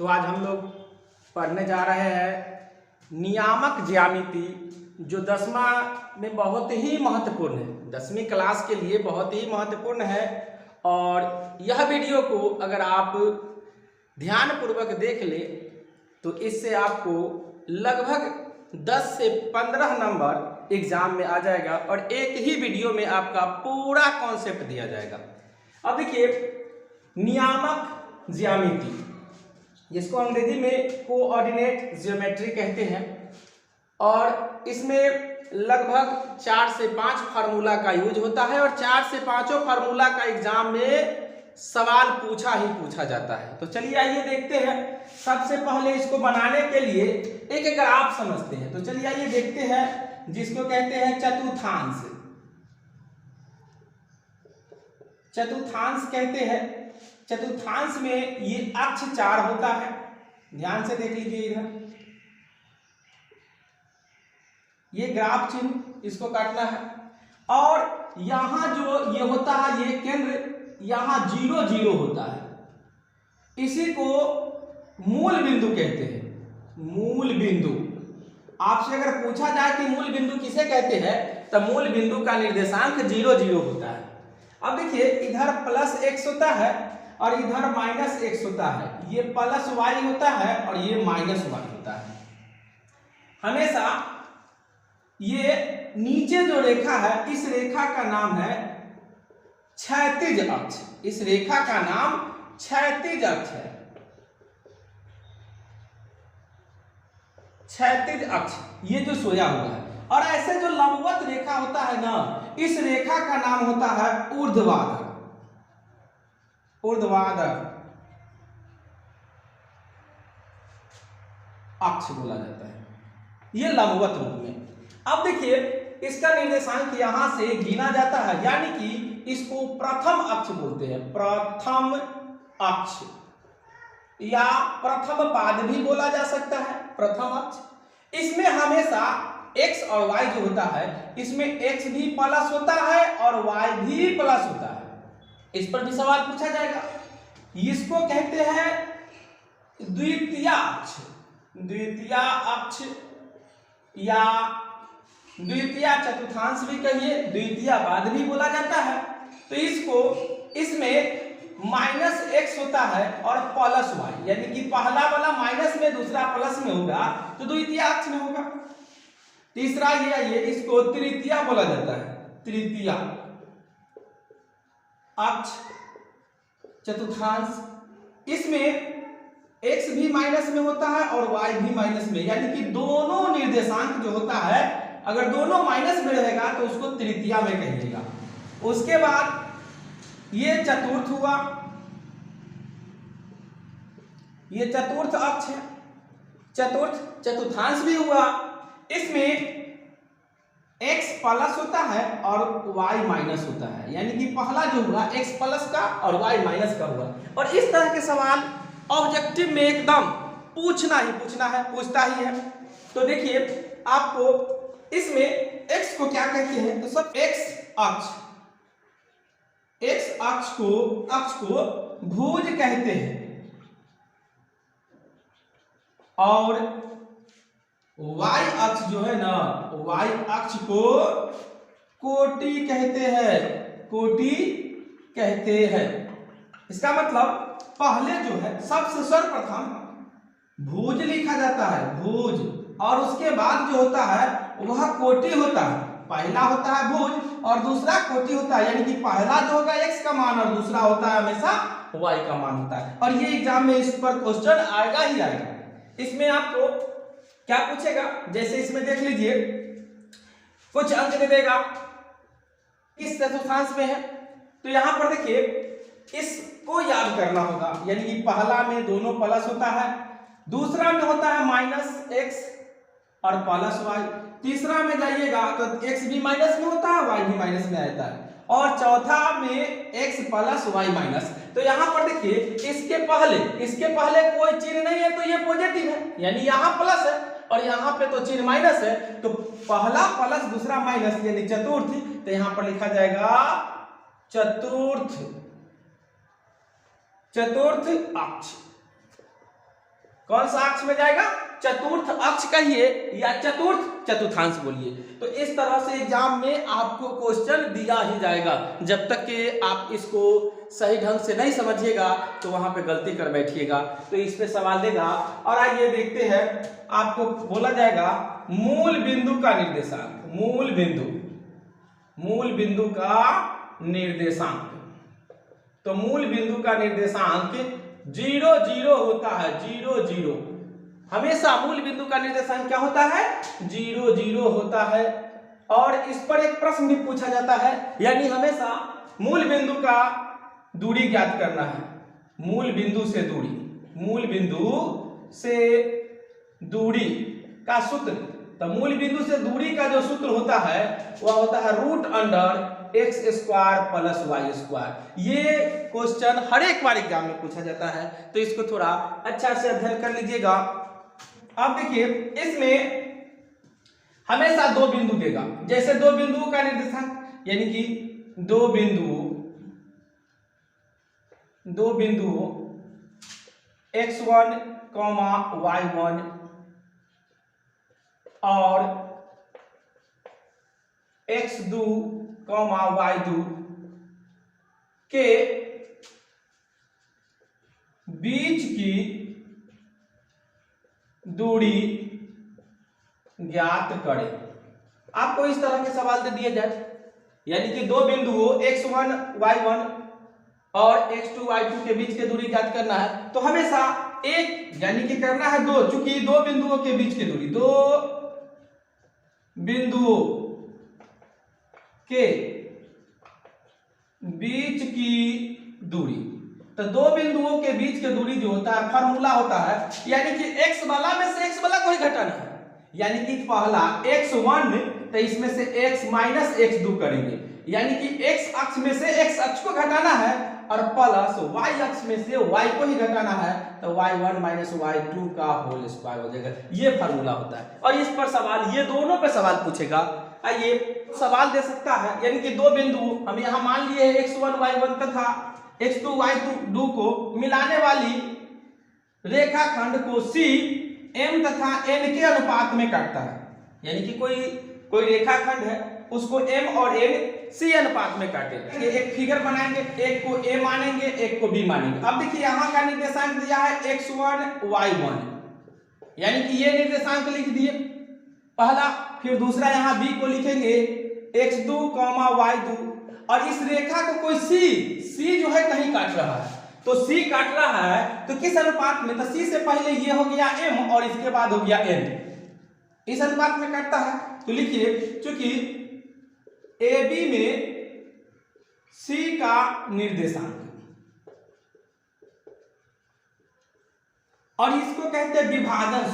आज हम लोग पढ़ने जा रहे हैं नियामक ज्यामिति, जो 10वां में बहुत ही महत्वपूर्ण है। 10वीं क्लास के लिए बहुत ही महत्वपूर्ण है। और यह वीडियो को अगर आप ध्यानपूर्वक देख ले तो इससे आपको लगभग 10 से 15 नंबर एग्जाम में आ जाएगा और एक ही वीडियो में आपका पूरा कॉन्सेप्ट दिया जाएगा। अब देखिए, नियामक ज्यामिति, जिसको अंग्रेजी में कोऑर्डिनेट ज्योमेट्री कहते हैं, और इसमें लगभग 4 से 5 फार्मूला का यूज होता है और 4 से 5 फार्मूला का एग्जाम में सवाल पूछा ही पूछा जाता है। तो चलिए आइए देखते हैं। सबसे पहले इसको बनाने के लिए एक ग्राफ समझते हैं। तो चलिए आइए देखते हैं, जिसको कहते हैं चतुर्थांश। चतुर्थांश कहते हैं। चतुर्थांश में ये अक्ष 4 होता है। ध्यान से देख लीजिए, इधर ये ग्राफ चिन्ह, इसको काटना है। और यहां जो ये होता है, ये केंद्र यहां 0 0 होता है। इसी को मूल बिंदु कहते हैं। मूल बिंदु, आपसे अगर पूछा जाए कि मूल बिंदु किसे कहते हैं, तो मूल बिंदु का निर्देशांक 0 0 होता है। अब देखिए, इधर +x होता है और इधर -x होता है। ये +y होता है और ये -y होता है। हमेशा ये नीचे जो रेखा है, इस रेखा का नाम है क्षैतिज अक्ष। इस रेखा का नाम क्षैतिज अक्ष है। क्षैतिज अक्ष ये जो सोया हुआ है। और ऐसे जो लंबवत रेखा होता है ना, इस रेखा का नाम होता है ऊर्ध्वाधर। ऊर्ध्वाधर अक्ष बोला जाता है, ये लंबवत रूप में। अब देखिए, इसका निर्देशांक यहां से गिना जाता है, यानी कि इसको प्रथम अक्ष बोलते हैं। प्रथम अक्ष या प्रथम पाद भी बोला जा सकता है। प्रथम अक्ष, इसमें हमेशा x और y जो होता है, इसमें x भी प्लस होता है और y भी प्लस होता है। इस पर भी सवाल पूछा जाएगा। इसको कहते हैं द्वितीय अक्ष। द्वितीय अक्ष या द्वितीय चतुर्थांश भी कहिए, द्वितीय पाद भी बोला जाता है। तो इसमें -x होता है और +y, यानी कि पहला वाला माइनस में, दूसरा प्लस में होगा, तो द्वितीय अक्ष में होगा। तीसरा ये इसको तृतीय बोला जाता है। तृतीय अक्ष चतुर्थांश, इसमें x भी माइनस में होता है और y भी माइनस में, यानी कि दोनों निर्देशांक जो होता है, अगर दोनों माइनस में रहेगा तो उसको तृतीय में कहिएगा। उसके बाद ये चतुर्थ हुआ, ये चतुर्थ अक्ष है। चतुर्थांश भी हुआ। इसमें x प्लस होता है और y माइनस होता है, यानी कि पहला जो हुआ x प्लस का और y माइनस का हुआ। और इस तरह के सवाल ऑब्जेक्टिव में एकदम पूछना है, पूछता ही है। तो देखिए, आपको इसमें x को क्या कहते हैं, तो सब x अक्ष को भुज कहते हैं और y अक्ष जो है ना, y अक्ष को कोटि कहते हैं। कोटि कहते हैं। इसका मतलब पहले जो है, सबसे सर्वप्रथम भुज लिखा जाता है, भुज, और उसके बाद जो होता है वह कोटि होता है। पहला होता है भुज और दूसरा कोटि होता है, यानी कि पहला जो होगा x का मान और दूसरा होता है हमेशा y का मान होता है। और ये एग्जाम में इस पर क्वेश्चन आएगा ही आएगा। इसमें आपको क्या पूछेगा, जैसे इसमें देख लीजिए, कुछ अंक दे देगा, किस चतुर्थांश में है, तो यहां पर देखिए इसको याद करना होगा, यानी कि पहला में दोनों प्लस होता है, दूसरा में होता है -x और +y, तीसरा में जाइएगा तो x भी माइनस में होता है, y भी माइनस में आता है, और चौथा में x प्लस y माइनस। तो यहाँ पर देखिए, इसके पहले कोई चिन्ह नहीं है, तो ये पॉजिटिव है, यानी यहाँ प्लस है और यहाँ पे तो चिन्ह माइनस है, तो पहला प्लस दूसरा माइनस, यानी चतुर्थ। तो यहाँ पर लिखा जाएगा चतुर्थ अक्ष। कौन सा अक्ष में जाएगा? चतुर्थ अक्ष कहिए या चतुर्थांश बोलिए। तो इस तरह से एग्जाम में आपको क्वेश्चन दिया ही जाएगा। जब तक कि आप इसको सही ढंग से नहीं समझिएगा तो वहां पे गलती कर बैठिएगा। तो इस पे सवाल देगा। और आइए देखते हैं, आपको बोला जाएगा मूल बिंदु का निर्देशांक। मूल बिंदु का निर्देशांक। तो मूल बिंदु का निर्देशांक 0 0 होता है। 0 0 हमेशा मूल बिंदु का निर्देशांक क्या होता है? 0 0 होता है। और इस पर एक प्रश्न भी पूछा जाता है, यानी हमेशा मूल बिंदु का दूरी ज्ञात करना है। मूल बिंदु से दूरी का सूत्र। तो मूल बिंदु से दूरी का जो सूत्र होता है वह होता है √x² + y²। ये क्वेश्चन हर एक बार एग्जाम में पूछा जाता है, तो इसको थोड़ा अच्छा से अध्ययन कर लीजिएगा। अब देखिए, इसमें हमेशा 2 बिंदु देगा। जैसे 2 बिंदुओं का निर्देशांक, यानी कि 2 बिंदु x1, y1 और x2, y2 के बीच की दूरी ज्ञात करें। आपको इस तरह के सवाल दे दिए जाए, यानी कि 2 बिंदुओं x1, y1 और x2, y2 के बीच की दूरी ज्ञात करना है। तो हमेशा एक, यानी कि करना है 2, चूंकि 2 बिंदुओं के बीच की दूरी, 2 बिंदुओं के बीच की दूरी। तो 2 बिंदुओं के बीच की दूरी जो होता है, फॉर्मूला होता है, यानी कि x वाला में से x वाला को ही घटाना है। यानी कि पहला x1, तो इसमें से x - x2 करेंगे, यानी कि x अक्ष में से x अक्ष को घटाना है, और प्लस y अक्ष में से y को ही घटाना है, तो y1 - y2 का होल स्क्वायर हो जाएगा। ये फार्मूला होता है। और इस पर सवाल, ये दोनों पे सवाल पूछेगा। आइए, सवाल दे सकता है, यानी कि 2 बिंदु हम यहां मान लिए x1, y1 तथा x2, y2 को मिलाने वाली रेखाखंड को C M तथा N के अनुपात में काटता है। यानी कि कोई रेखाखंड है, उसको M और N C अनुपात में काटेगा। एक फिगर बनाएंगे, एक को A मानेंगे, एक को B मानेंगे। अब देखिए, यहाँ का निर्देशांक दिया है x1, y1, यानी कि ये निर्देशांक लिख दिए पहला। फिर दूसरा यहाँ B को लिखेंगे x2, y2, और इस रेखा को कोई C जो है कहीं काट रहा है, तो C काट रहा है, तो किस अनुपात में? तो C से पहले ये हो गया M और इसके बाद हो गया N, इस अनुपात में काटता है। तो लिखिए, चूंकि AB में C का निर्देशांक, और इसको कहते हैं विभाजन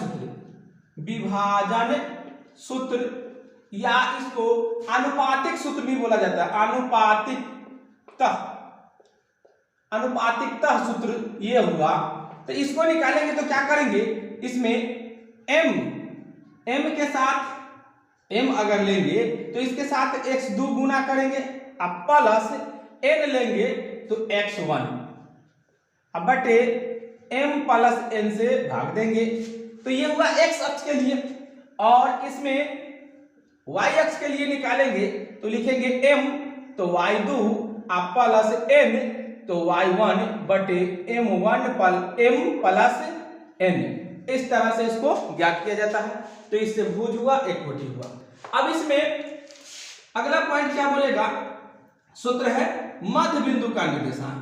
सूत्र, या इसको अनुपातिक सूत्र भी बोला जाता है। अनुपातिकता सूत्र ये हुआ। तो इसको निकालेंगे तो क्या करेंगे, इसमें m के साथ m अगर लेंगे तो इसके साथ x2 गुना करेंगे, अब प्लस n लेंगे तो x1, अब बटे m + n से भाग देंगे। तो ये हुआ x अक्ष के लिए। और इसमें y अक्ष के लिए निकालेंगे तो लिखेंगे m, तो y2 प्लस n, तो y1 बटे m1 + n। इस तरह से इसको ज्ञात किया जाता है। तो इससे भुज हुआ, एक कोटि हुआ। अब इसमें अगला पॉइंट क्या बोलेगा? सूत्र है मध्य बिंदु का निर्देशांक।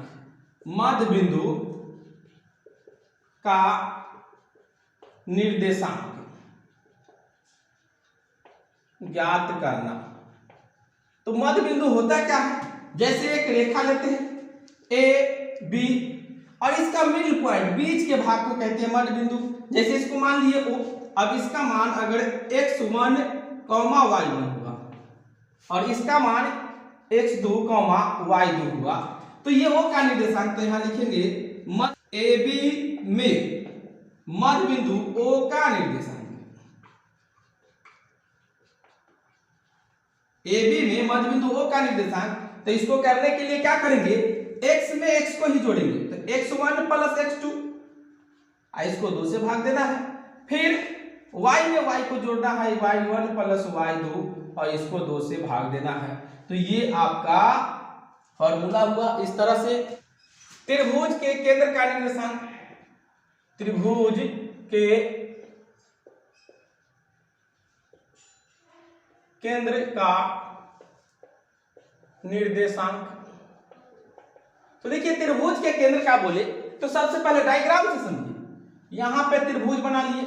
मध्य बिंदु का निर्देशांक ज्ञात करना। तो मध्य बिंदु होता क्या है? जैसे एक रेखा लेते हैं A B, और इसका मिडिल पॉइंट, बीच के भाग को कहते हैं मध्य बिंदु। जैसे इसको मान लिए O, अब इसका मान अगर x1, y1 हुआ और इसका मान x2, y2 हुआ, तो ये O का निर्देशांक। तो यहां लिखेंगे AB में मध्य बिंदु O का निर्देशांक। AB में मध्य बिंदु O का निर्देशांक। तो इसको करने के लिए क्या करेंगे, x में x को ही जोड़ेंगे, तो x1 + x2, इसको 2 से भाग देना है। फिर y में y को जोड़ना है, y1 प्लस y2 और इसको 2 से भाग देना है। तो ये आपका फॉर्मूला हुआ। इस तरह से त्रिभुज के केंद्र का निर्देशांक, त्रिभुज के केंद्र का निर्देशांक। तो देखिए त्रिभुज के केंद्र का बोले तो सबसे पहले डायग्राम से समझिए। यहां पे त्रिभुज बना लिए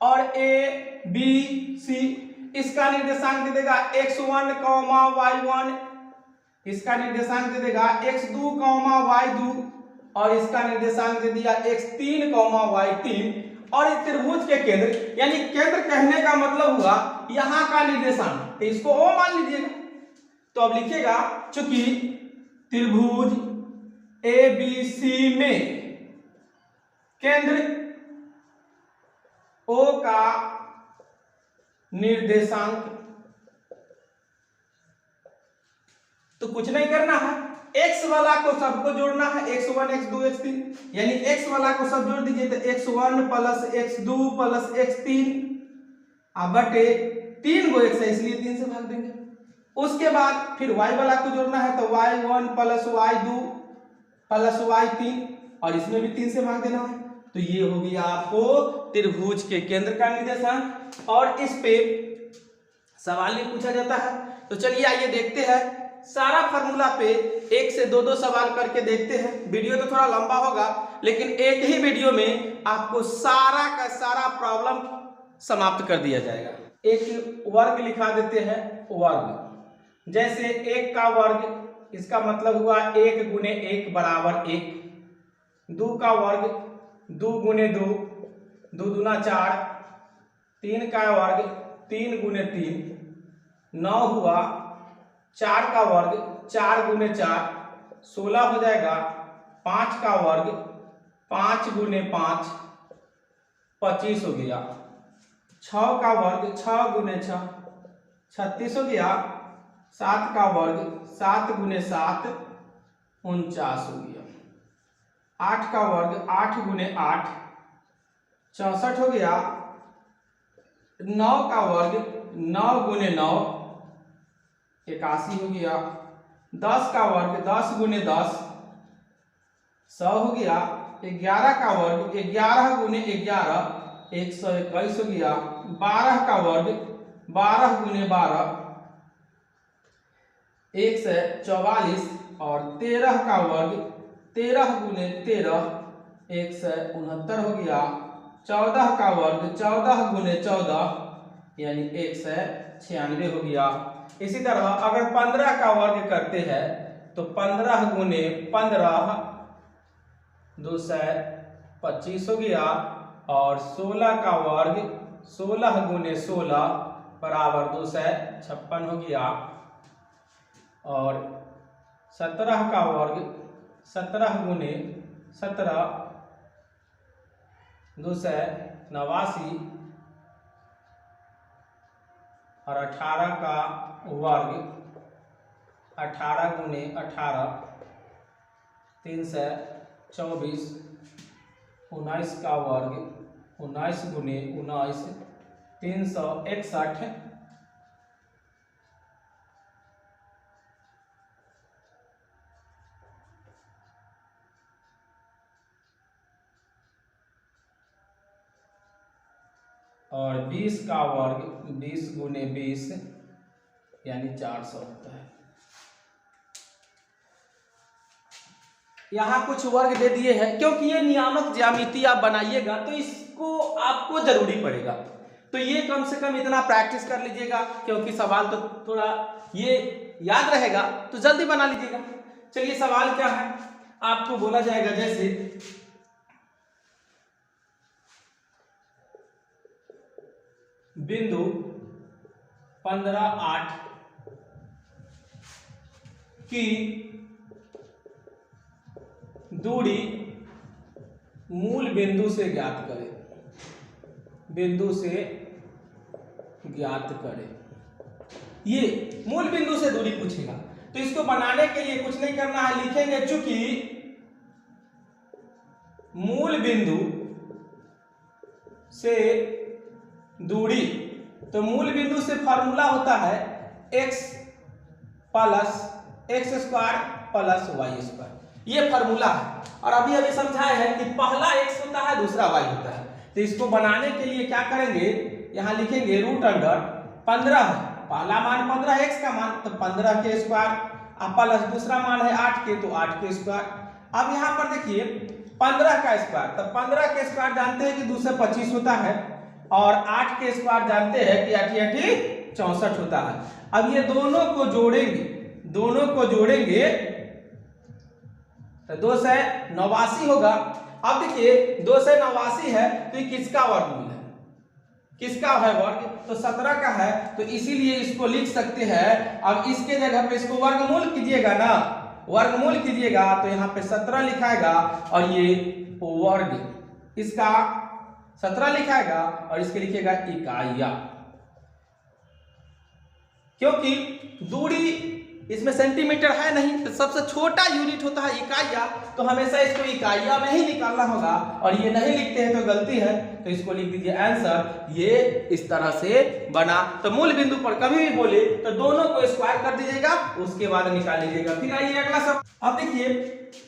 और ए बी सी, इसका निर्देशांक दे देगा x1, y1, इसका निर्देशांक दे देगा x2, y2 और इसका निर्देशांक दे दिया x3, y3। और इस त्रिभुज के केंद्र, यानी केंद्र कहने का मतलब हुआ यहां का निर्देशांक, तो इसको O मान लीजिएगा। तो अब लिखिएगा चूंकि त्रिभुज ABC में केंद्र O का निर्देशांक, तो कुछ नहीं करना है, x वाला को सबको जोड़ना है, x1, x2, x3, यानी x वाला को सब जोड़ दीजिए तो x1 plus x2 plus x3 बटे 3 गो x है इसलिए 3 से भाग देंगे। उसके बाद फिर y वाला को जोड़ना है तो y1 plus y2 plus y3 और इसमें भी 3 से भाग देना है। तो ये हो गया आपको त्रिभुज के केंद्र का निर्देशांक। और इस पे सवाल भी पूछा जाता है। तो चलिए आइए देखते हैं, सारा फार्मूला पे 1 से 2 सवाल करके देखते हैं। वीडियो तो थोड़ा लंबा होगा लेकिन एक ही वीडियो में आपको सारा का सारा प्रॉब्लम समाप्त कर दिया जाएगा। एक वर्ग लिखा देते हैं, वर्ग जैसे 1 का वर्ग, इसका मतलब हुआ 1 गुने 1 बराबर 1। 2 का वर्ग 2 गुने 2, 2 दूना 4। 3 का वर्ग 3 गुने 3, 9 हुआ। 4 का वर्ग 4 गुने 4, 16 हो जाएगा। 5 का वर्ग 5 गुने 5, 25 हो गया। 6 का वर्ग 6 गुने 6, 36 हो गया। 7 का वर्ग 7 गुने 7, 49 हो गया। 8 का वर्ग 8 गुने 8, 64 हो गया। 9 का वर्ग 9 गुने 9, 81 हो गया। 10 का वर्ग 10 गुने 10, 100 हो गया। 11 का वर्ग 11 गुने 11, 121 हो गया। 12 का वर्ग 12 गुने 12, 144। और 13 का वर्ग 13 गुने 13, 169 हो गया। 14 का वर्ग 14 गुने 14 यानी 196 हो गया। इसी तरह अगर 15 का वर्ग करते हैं तो 15 गुने 15, 225 हो गया। और 16 का वर्ग 16 गुने 16 बराबर 256 हो गया। और 17 का वर्ग 17 गुने 17, 289। और 18 का वर्ग 18 गुने 18, 324। 19 का वर्ग 19 गुने 19, 361। और 20 का वर्ग 20 गुने 20 यानी 400 होता है। यहाँ कुछ वर्ग दे दिए हैं, क्योंकि ये नियामक ज्यामिति आप बनाइएगा तो इसको आपको जरूरी पड़ेगा। तो ये कम से कम इतना प्रैक्टिस कर लीजिएगा, क्योंकि सवाल तो थोड़ा ये याद रहेगा तो जल्दी बना लीजिएगा। चलिए सवाल क्या है, आपको बोला जाएगा जैसे बिंदु 15, 8 की दूरी मूल बिंदु से ज्ञात करें। बिंदु से ज्ञात करें, ये मूल बिंदु से दूरी पूछेगा। तो इसको बनाने के लिए कुछ नहीं करना है, लिखेंगे चूंकि मूल बिंदु से दूरी, तो मूल बिंदु से फॉर्मूला होता है x plus x square plus y square, ये फॉर्मूला है। और अभी अभी समझाया है कि पहला x होता है दूसरा y होता है। तो इसको बनाने के लिए क्या करेंगे, यहाँ लिखेंगे रूट अंडर 15 है, पहला मान 15 x का मान, तो 15 के स्क्वायर प्लस दूसरा मान है 8 के, तो 8 के स्क्वायर। अब यहाँ पर देखिए 15 का स्क्वायर, तो 15 के स्क्वायर जानते हैं कि 2 से 25 होता है, और 8 के स्क्वायर जानते हैं कि 8 8 64 होता है। अब ये दोनों को जोड़ेंगे, दोनों को जोड़ेंगे तो 2 से 89 होगा। अब देखिए 2 से 89 है तो ये किसका वर्गमूल है, किसका है वर्ग, तो 17 का है, तो इसीलिए इसको लिख सकते हैं। अब इसके जगह पे इसको वर्गमूल कीजिएगा ना, वर्गमूल कीजिएगा तो यहाँ पे 17 लिखाएगा और ये वर्ग इसका 17 लिखाएगा और इसके लिखिएगा इकाइयां, क्योंकि दूरी इसमें सेंटीमीटर है नहीं, तो सबसे छोटा यूनिट होता है इकाइयां, तो हमेशा इसको इकाइयां में ही निकालना होगा। और ये नहीं लिखते हैं तो गलती है, तो इसको लिख दीजिए आंसर ये इस तरह से बना। तो मूल बिंदु पर कभी भी बोले तो दोनों को स्क्वायर कर दीजिएगा, उसके बाद निकाल लीजिएगा। फिर आइए अगला सब। अब देखिए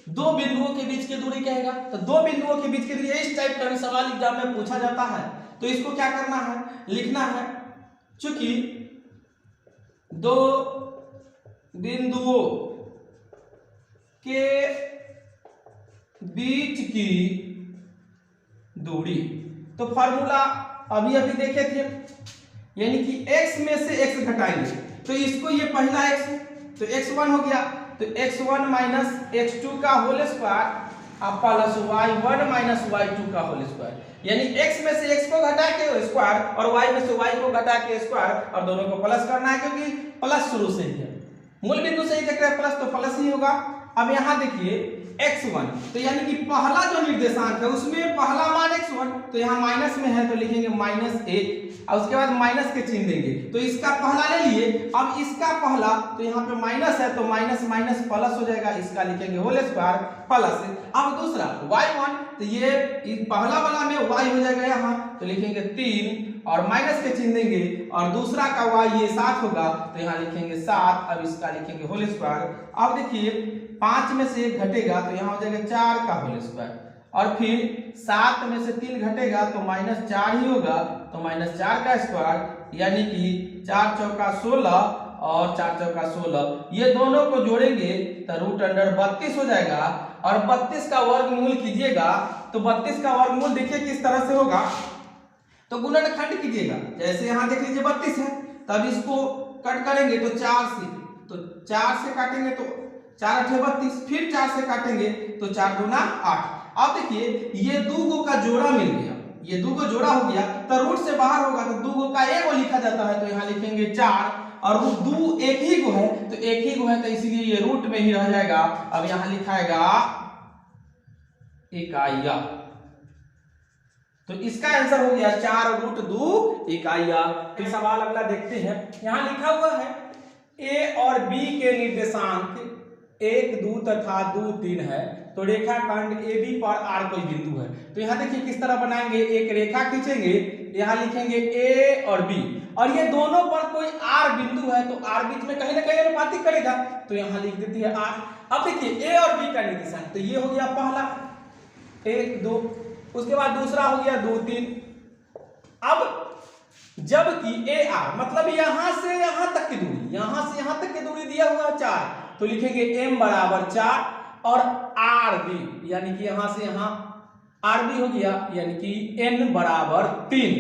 दो बिंदुओं के बीच की दूरी कहेगा, तो दो बिंदुओं के बीच की दूरी, इस टाइप का भी सवाल एग्जाम में पूछा जाता है। तो इसको क्या करना है, लिखना है, चूंकि दो बिंदुओं के बीच की दूरी, तो फॉर्मूला अभी अभी देखे थे, यानी कि x में से x घटाएंगे, तो इसको ये पहला x है तो x1 हो गया, तो x1 माइनस x2 का whole square plus y1 minus y2 का होल स्क्वायर, यानी x में से x को घटा के स्क्वायर और y में से y को घटा के स्क्वायर, और दोनों को प्लस करना है क्योंकि प्लस शुरू से ही है, मूल बिंदु से ही देख रहे हैं प्लस, तो प्लस ही होगा। अब यहाँ देखिए x1, तो यानी कि पहला जो निर्देशांक है उसमें पहला मान x1, तो यहाँ माइनस में है तो लिखेंगे -1, और उसके बाद माइनस के चिन्ह देंगे, तो इसका पहला ले लिए। अब इसका पहला, तो यहाँ पे माइनस है तो माइनस माइनस प्लस हो जाएगा, इसका लिखेंगे होल स्क्वायर प्लस। अब दूसरा y1, तो ये पहला वाला में y हो जाएगा यहाँ, तो लिखेंगे 3 और माइनस के चिन्ह देंगे, और दूसरा का y ये 7 होगा, तो यहाँ लिखेंगे 7, अब इसका लिखेंगे होल स्क्वायर। अब देखिए 5 में से 1 घटेगा तो यहाँ हो जाएगा 4 का होल स्क्वायर, और फिर 7 में से 3 घटेगा तो -4 ही होगा, तो -4 का स्क्वायर, यानी कि 4 चौका 16 और 4 चौका 16, ये दोनों को जोड़ेंगे तो रूट अंडर 32 हो जाएगा। और 32 का वर्गमूल कीजिएगा तो 32 का वर्गमूल देखिए किस तरह से होगा, तो गुणनखंड कीजिएगा, जैसे यहाँ देख लीजिए 32 है, तब इसको कट करेंगे तो 4 से, तो 4 से काटेंगे तो 4 8 32, फिर 4 से काटेंगे तो 4 दूना 8। अब देखिए ये दो गो का जोड़ा मिल गया, ये दो गो जोड़ा हो गया, तो रूट से बाहर होगा तो दो गो का एक गो लिखा जाता है, तो यहाँ लिखेंगे 4, और रूट दो एक ही गो है, तो एक ही गो है तो इसीलिए ये रूट में ही रह जाएगा। अब यहाँ लिखाएगा इकाइयां, तो इसका आंसर हो गया 4√2 इकाइयां। फिर सवाल अगला देखते हैं, यहाँ लिखा हुआ है a और b के निर्देशांक 1 2 तथा 2 3 है, तो रेखाखंड AB पर R कोई बिंदु है। तो यहाँ देखिए किस तरह बनाएंगे, एक रेखा खींचेंगे, यहाँ लिखेंगे A और B, और ये दोनों पर कोई R बिंदु है, तो R बीच में कहीं ना कहीं अनुपातिक करेगा, तो यहाँ लिख देती है R। अब देखिए A और B का निर्देशांक, तो ये हो गया पहला 1 2, उसके बाद दूसरा हो गया 2 3। अब जबकि AR मतलब यहां से यहां तक की दूरी, यहां से यहां तक की दूरी दिया हुआ है 4, तो लिखेंगे m बराबर 4, और RB यानी कि यहां से यहां RB हो गया, यानी कि n बराबर 3,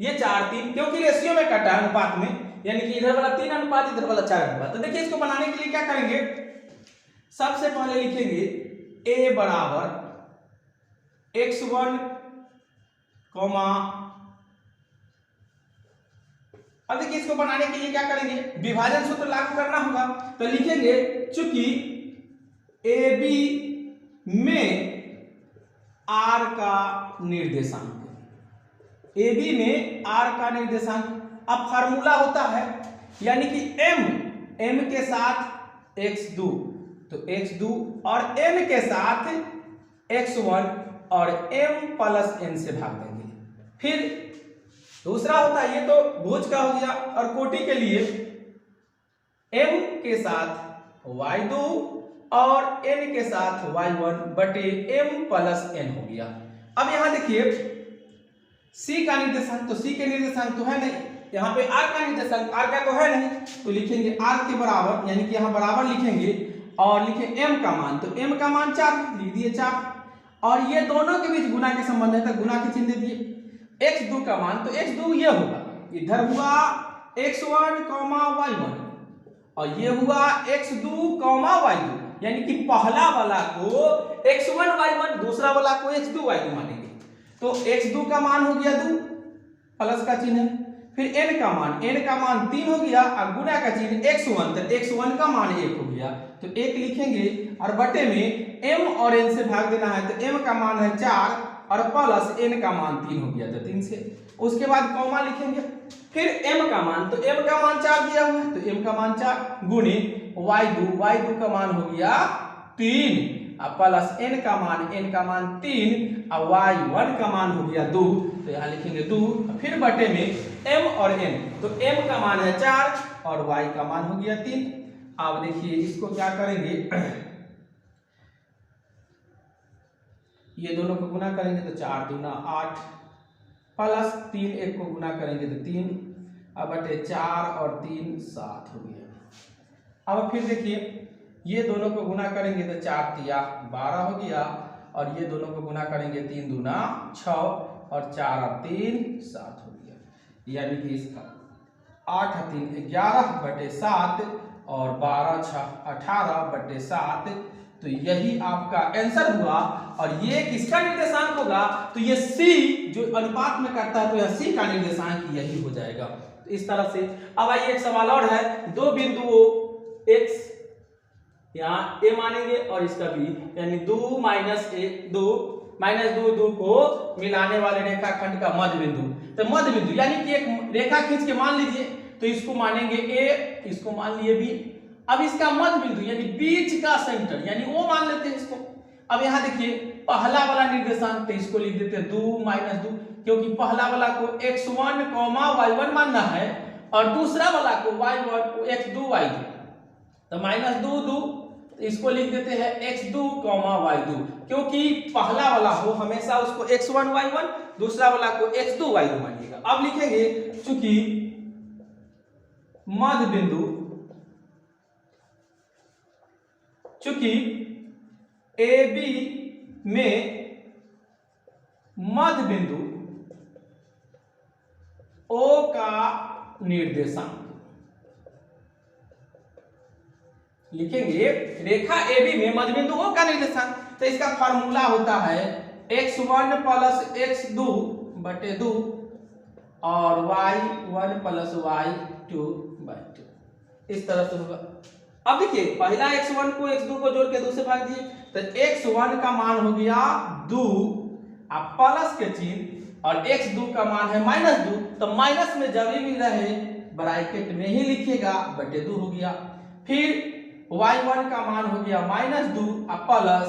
ये 4 3, क्योंकि रेशियो में कटा है अनुपात में, यानी कि इधर वाला 3 अनुपात इधर वाला 4 अनुपात। तो देखिए इसको बनाने के लिए क्या करेंगे, सबसे पहले लिखेंगे a बराबर x1, अब देखिए इसको बनाने के लिए क्या करेंगे, विभाजन सूत्र लागू करना होगा, तो लिखेंगे चूंकि AB में R का निर्देशांक, AB में R का निर्देशांक, अब फार्मूला होता है, यानी कि m के साथ x2, तो x2 और n के साथ x1 और m प्लस n से भाग देंगे, फिर दूसरा होता है, ये तो भुज का हो गया, और कोटि के लिए m के साथ y2 और n के साथ y1 बटे m प्लस n हो गया। अब यहां देखिए c का निर्देशांक, तो c के निर्देशांक तो है नहीं, यहाँ पे r का निर्देशांक r का तो है नहीं, तो लिखेंगे r के बराबर, यानी कि यहाँ बराबर लिखेंगे और लिखें m का मान, तो m का मान 4 लिख दिए 4, और ये दोनों के बीच गुना के संबंध है, तो गुना के चिन्ह दे दिए। x2 का मान, तो x2 ये होगा, इधर हुआ x1, y1 और ये हुआ x2, y2, यानी कि पहला वाला को x1, y1, दूसरा वाला को x2, y2 मानेंगे। तो x2 का मान हो गया 2, प्लस का चिन्ह है, फिर n का मान 3 हो गया, और गुना का चिन्ह x1, तो x1 का मान 1 हो गया, तो 1 लिखेंगे, और बटे में m और n से भाग देना है, तो m का मान है 4 और प्लस n का मान 3 हो गया, तो 3 से, उसके बाद कॉमा लिखेंगे, फिर m का मान, तो m का मान 4 दिया हुआ है, तो m का मान 4 गुणे y2 का मान हो गया 3 और प्लस n का मान 3 और y1 का मान हो गया 2, तो यहाँ लिखेंगे 2, फिर बटे में m और n, तो m का मान है 4 और y का मान हो गया 3। अब देखिए इसको क्या करेंगे, ये दोनों को गुना करेंगे तो 4 दूना 8 प्लस 3, एक को गुना करेंगे तो 3, अब बटे 4 और 3 7 हो गया। अब फिर देखिए ये दोनों को गुना करेंगे तो 4 तिया 12 हो गया, और ये दोनों को गुना करेंगे 3 दूना 6 और 4 और 3 7 हो गया, यानी कि इसका 8 और 3 11 बटे 7 और 12 6 18 बटे 7, तो यही आपका आंसर हुआ। और ये किसका निर्देशांक होगा, तो ये C जो अनुपात में करता है, तो यह C का निर्देशांक यही हो जाएगा। तो इस तरह से अब आइए एक सवाल और है, दो बिंदुओं x यहाँ a मानेंगे और इसका b, यानी 2 माइनस 2 को मिलाने वाले रेखाखंड का मध्य बिंदु, तो मध्य बिंदु यानी कि एक रेखा खींच के मान लीजिए, तो इसको मानेंगे a, इसको मान लिए b। अब इसका मध्य बिंदु यानी बीच का सेंटर, यानी वो मान लेते हैं इसको। अब यहाँ देखिए पहला वाला निर्देशांक, तो इसको लिख देते हैं 2 माइनस 2, क्योंकि पहला वाला को x1, y1 मानना है और दूसरा वाला को y1 को x2, y2, तो माइनस 2 इसको लिख देते हैं x2, y2, क्योंकि पहला वाला हो हमेशा उसको x1, y1, दूसरा वाला को x2, y2 मानिएगा। अब लिखेंगे चूंकि मध्य बिंदु, चूंकि AB में मध्य बिंदु O का निर्देशांक लिखेंगे, रेखा AB में मध्य बिंदु O का निर्देशांक, तो इसका फार्मूला होता है x1 प्लस x2 बटे 2 और y1 प्लस y2 बटे 2, इस तरह से होगा। अब देखिए पहला x1 को x2 को जोड़ के 2 से भाग दिए, तो x1 का मान हो गया 2 और प्लस के चिन्ह, और x2 का मान है -2, तो माइनस में जब भी रहे ब्रैकेट में ही लिखिएगा, बटे 2 हो गया। फिर y1 का मान हो गया -2 और प्लस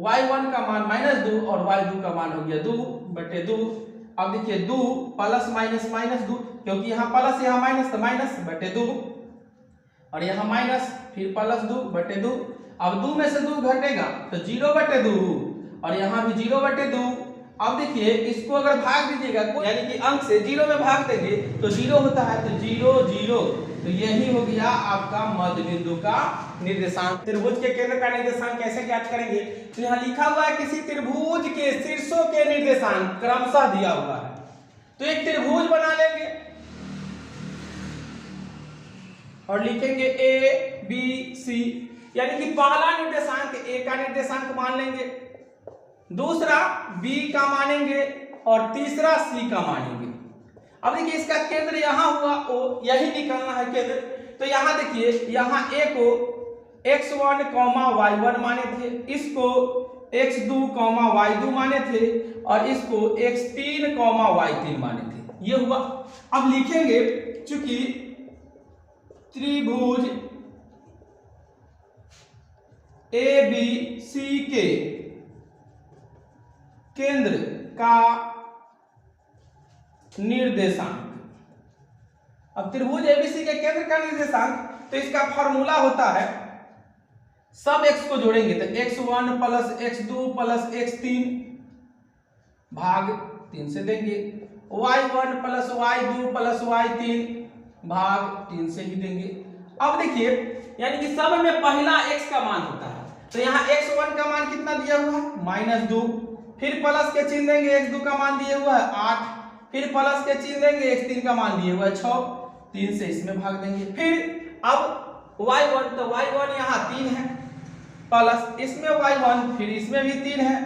y1 का मान -2 और y2 का मान हो गया 2 बटे 2। अब देखिए 2 प्लस माइनस -2, क्योंकि यहाँ प्लस यहाँ माइनस, तो माइनस बटे 2 और यहाँ माइनस, फिर प्लस 2 बटे 2। अब 2 में से 2 घटेगा तो 0 बटे 2 और यहाँ भी 0 बटे 2। अब देखिए इसको अगर भाग दीजिएगा, यानी कि अंक से 0 में भाग देंगे तो 0 होता है, तो 0 0, तो यही हो गया आपका मध्य बिंदु का निर्देशांक। त्रिभुज के केंद्र का निर्देशांक कैसे ज्ञात करेंगे, तो यहाँ लिखा हुआ है किसी त्रिभुज के शीर्षों के निर्देशांक क्रमशः दिया हुआ है, तो एक त्रिभुज बना लेंगे और लिखेंगे A B C, यानी कि पहला निर्देशांक A का निर्देशांक मान लेंगे, दूसरा B का मानेंगे और तीसरा C का मानेंगे। अब देखिए इसका केंद्र यहाँ हुआ O, यही निकालना है केंद्र। तो यहाँ देखिए यहाँ A को x1, y1 माने थे, इसको x2, y2 माने थे और इसको x3, y3 माने थे, ये हुआ। अब लिखेंगे चूंकि त्रिभुज ABC के केंद्र का निर्देशांक। अब त्रिभुज एबीसी के केंद्र का निर्देशांक, तो इसका फॉर्मूला होता है सब x को जोड़ेंगे तो x1 plus x2 plus x3 भाग 3 से देंगे, y1 plus y2 plus y3 भाग 3 से ही देंगे। अब देखिए यानी कि सब में पहला x का मान होता है, तो यहाँ x1 का मान कितना दिया हुआ है -2, फिर प्लस के चिन्ह देंगे, x2 का मान दिया हुआ है 8, फिर प्लस के चिन्ह देंगे, x3 का मान दिया हुआ है 6, 3 से इसमें भाग देंगे। फिर अब y1, तो y1 यहाँ 3 है, प्लस इसमें y1, फिर इसमें भी 3 है,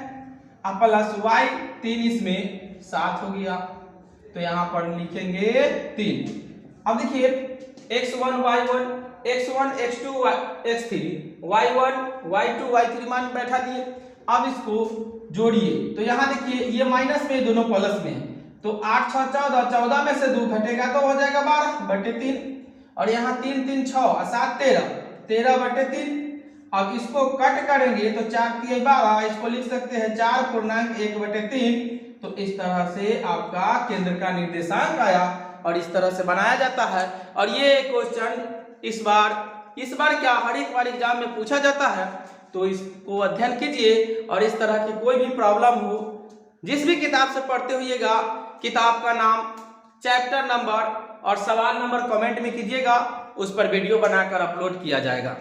अब प्लस y3 इसमें 7 हो गया, तो यहाँ पर लिखेंगे 3। अब देखिए x1 y1 x1 x2 x3 y1 y2 y3 मान बैठा दिए। अब इसको जोड़िए तो यहाँ देखिए ये माइनस में, दोनों प्लस में, तो 8 6 14, 14 में से 2 घटेगा तो हो जाएगा 12/3, और यहाँ 3 3 6 और 7 13, 13/3। अब इसको कट करेंगे तो 4 3 12, इसको लिख सकते हैं 4.1/3। तो इस तरह से आपका केंद्र का निर्देशांक आया और इस तरह से बनाया जाता है। और ये क्वेश्चन इस बार क्या हर एक बार एग्जाम में पूछा जाता है, तो इसको अध्ययन कीजिए। और इस तरह की कोई भी प्रॉब्लम हो, जिस भी किताब से पढ़ते होइएगा, किताब का नाम, चैप्टर नंबर और सवाल नंबर कमेंट में कीजिएगा, उस पर वीडियो बनाकर अपलोड किया जाएगा।